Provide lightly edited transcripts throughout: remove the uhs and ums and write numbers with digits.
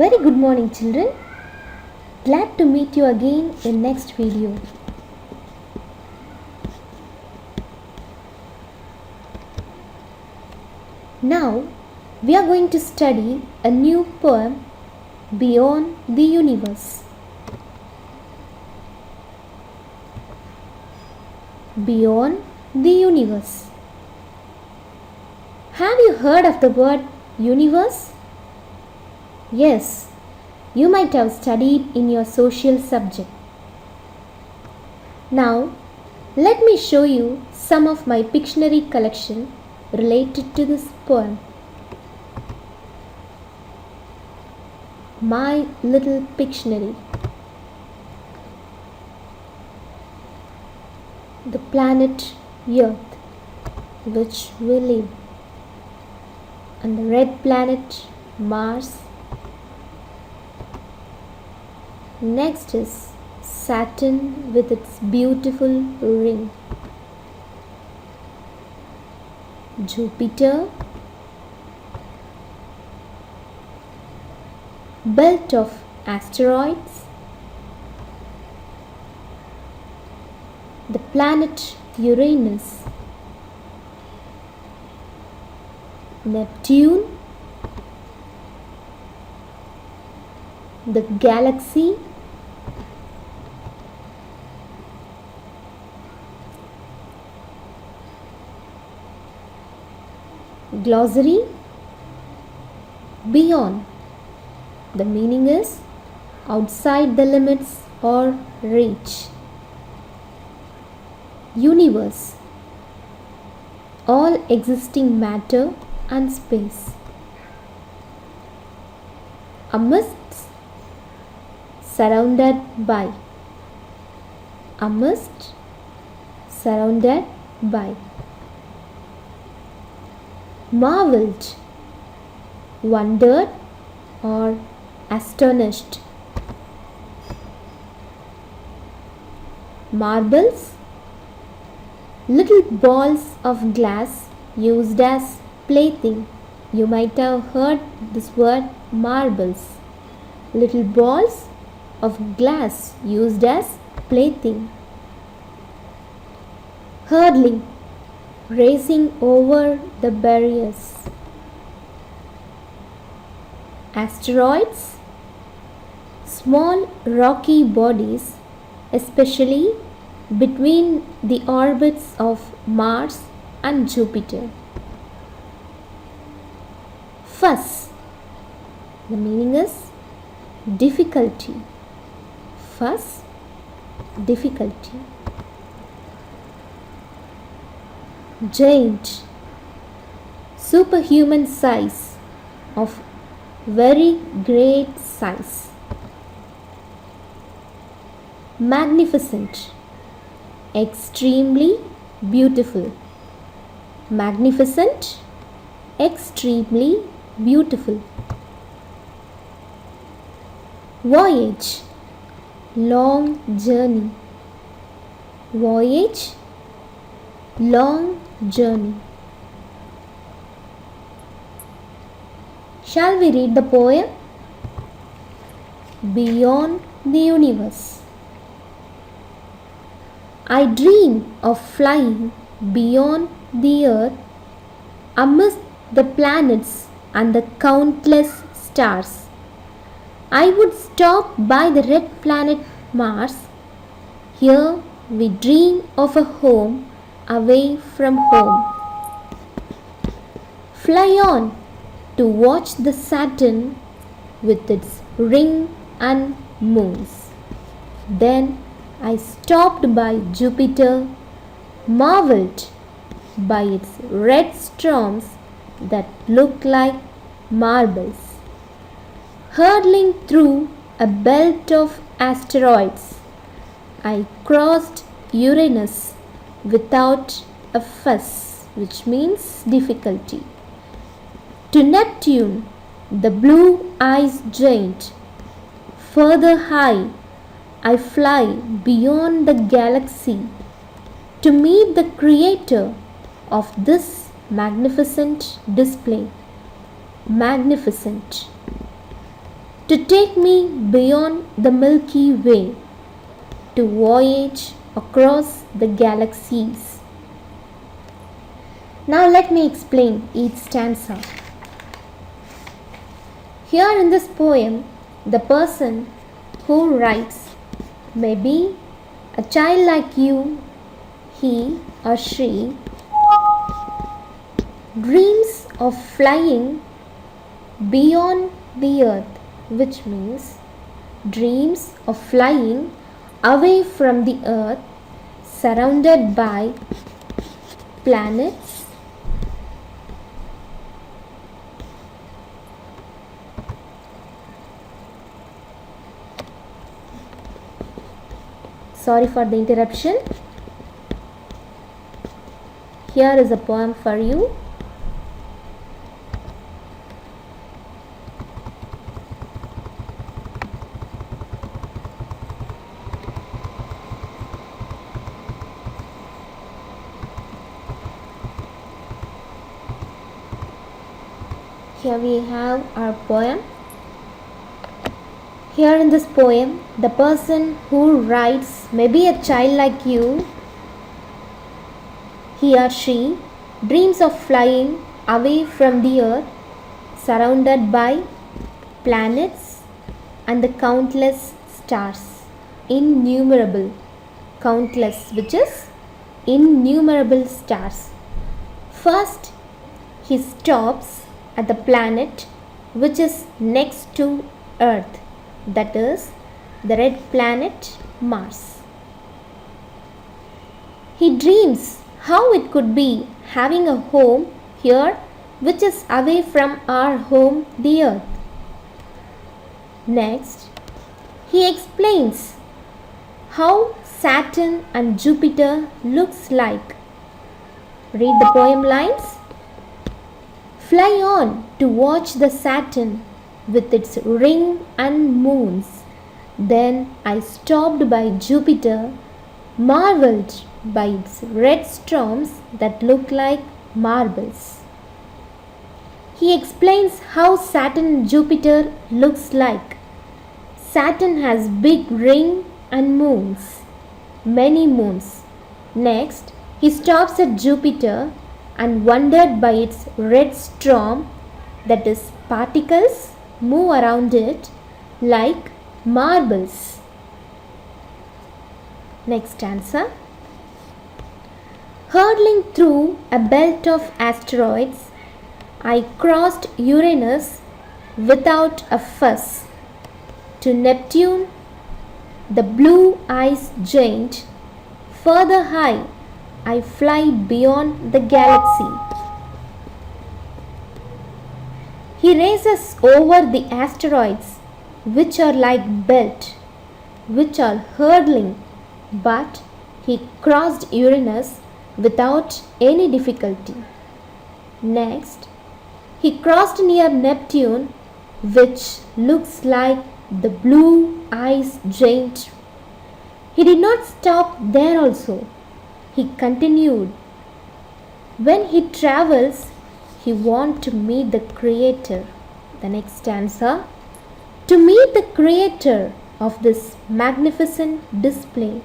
Very good morning, children. Glad to meet you again in next video. Now we are going to study a new poem, Beyond the Universe. Beyond the Universe. Have you heard of the word universe? Yes, you might have studied in your social subject. Now, let me show you some of my Pictionary collection related to this poem. My little Pictionary. The planet Earth, which we live, and the red planet Mars. Next is Saturn with its beautiful ring. Jupiter, belt of asteroids. The planet Uranus. Neptune, the galaxy. Glossary. Beyond. The meaning is outside the limits or reach. Universe. All existing matter and space. Amidst. Surrounded by. Amidst. Surrounded by. Marveled, wondered or astonished. Marbles, little balls of glass used as plaything. You might have heard this word marbles. Little balls of glass used as plaything. Hurdling, racing over the barriers. Asteroids, small rocky bodies, especially between the orbits of Mars and Jupiter. Fuss, the meaning is difficulty. Fuss, difficulty. Giant, superhuman size, of very great size. Magnificent, extremely beautiful. Magnificent, extremely beautiful. Voyage, long journey. Voyage, long journey. Shall we read the poem? Beyond the Universe. I dream of flying beyond the earth, amidst the planets and the countless stars. I would stop by the red planet Mars. Here we dream of a home away from home. Fly on to watch the Saturn with its ring and moons. Then I stopped by Jupiter, marveled by its red storms that look like marbles. Hurtling through a belt of asteroids, I crossed Uranus without a fuss, which means difficulty. To Neptune, the blue ice giant. Further high, I fly beyond the galaxy to meet the creator of this magnificent display. Magnificent. to take me beyond the Milky Way, to voyage across the galaxies. Now let me explain each stanza. Here in this poem, the person who writes may be a child like you. He or she dreams of flying beyond the earth, which means dreams of flying away from the earth, surrounded by planets, sorry for the interruption. Here is a poem for you. Here we have our poem. Here in this poem, the person who writes may be a child like you. He or she dreams of flying away from the earth, surrounded by planets and the countless stars. Innumerable. Countless, which is innumerable stars. First, he stops at the planet which is next to Earth, that is the red planet Mars. He dreams how it could be having a home here which is away from our home, the Earth. Next, he explains how Saturn and Jupiter looks like. Read the poem lines. Fly on to watch the Saturn with its ring and moons. Then I stopped by Jupiter, marveled by its red storms that look like marbles. He explains how Saturn and Jupiter looks like. Saturn has big ring and moons, many moons. Next, he stops at Jupiter and wondered by its red storm, that is particles move around it like marbles. Next stanza. Hurtling through a belt of asteroids, I crossed Uranus without a fuss. To Neptune, the blue ice giant, further high I fly beyond the galaxy. He races over the asteroids, which are like belt, which are hurtling, but he crossed Uranus without any difficulty. Next, he crossed near Neptune, which looks like the blue ice giant. He did not stop there also. He continued. When he travels, he wants to meet the Creator. The next stanza. To meet the Creator of this magnificent display,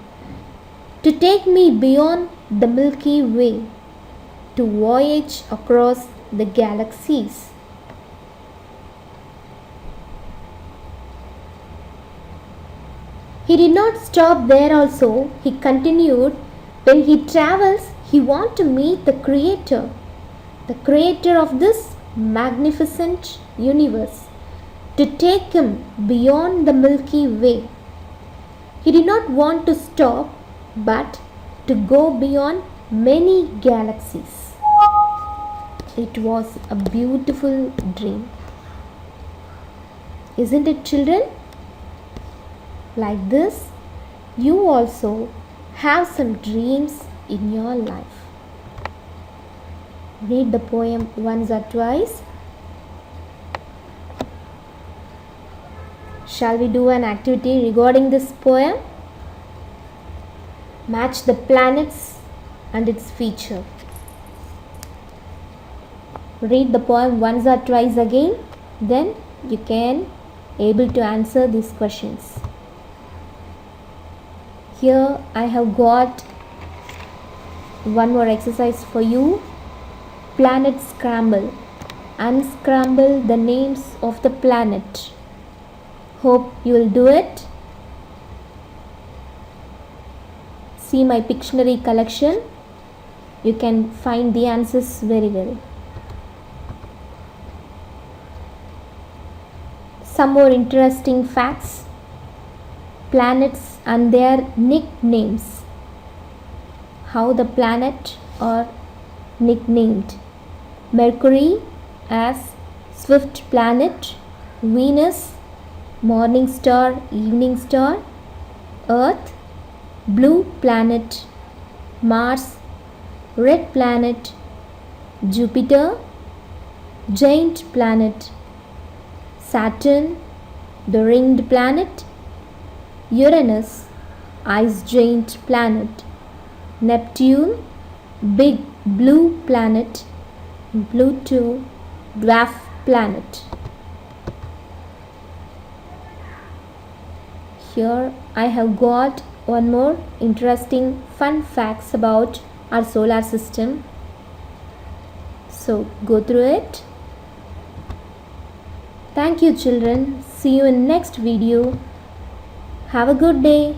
to take me beyond the Milky Way, to voyage across the galaxies. He did not stop there also. He continued. When he travels, he wants to meet the Creator of this magnificent universe, to take him beyond the Milky Way. He did not want to stop, but to go beyond many galaxies. It was a beautiful dream. Isn't it, children? Like this, you also have some dreams in your life. Read the poem once or twice. Shall we do an activity regarding this poem? Match the planets and its feature. Read the poem once or twice again. Then you can able to answer these questions. Here I have got one more exercise for you. Planet scramble. Unscramble the names of the planet. Hope you will do it. See my Pictionary collection. You can find the answers very well. Some more interesting facts. Planets and their nicknames. How the planet are nicknamed. Mercury as swift planet, Venus morning star, evening star, Earth blue planet, Mars red planet, Jupiter giant planet, Saturn the ringed planet, Uranus ice giant planet, Neptune big blue planet, Pluto dwarf planet. Here I have got one more interesting fun facts about our solar system. So go through it. Thank you children. See you in next video. Have a good day.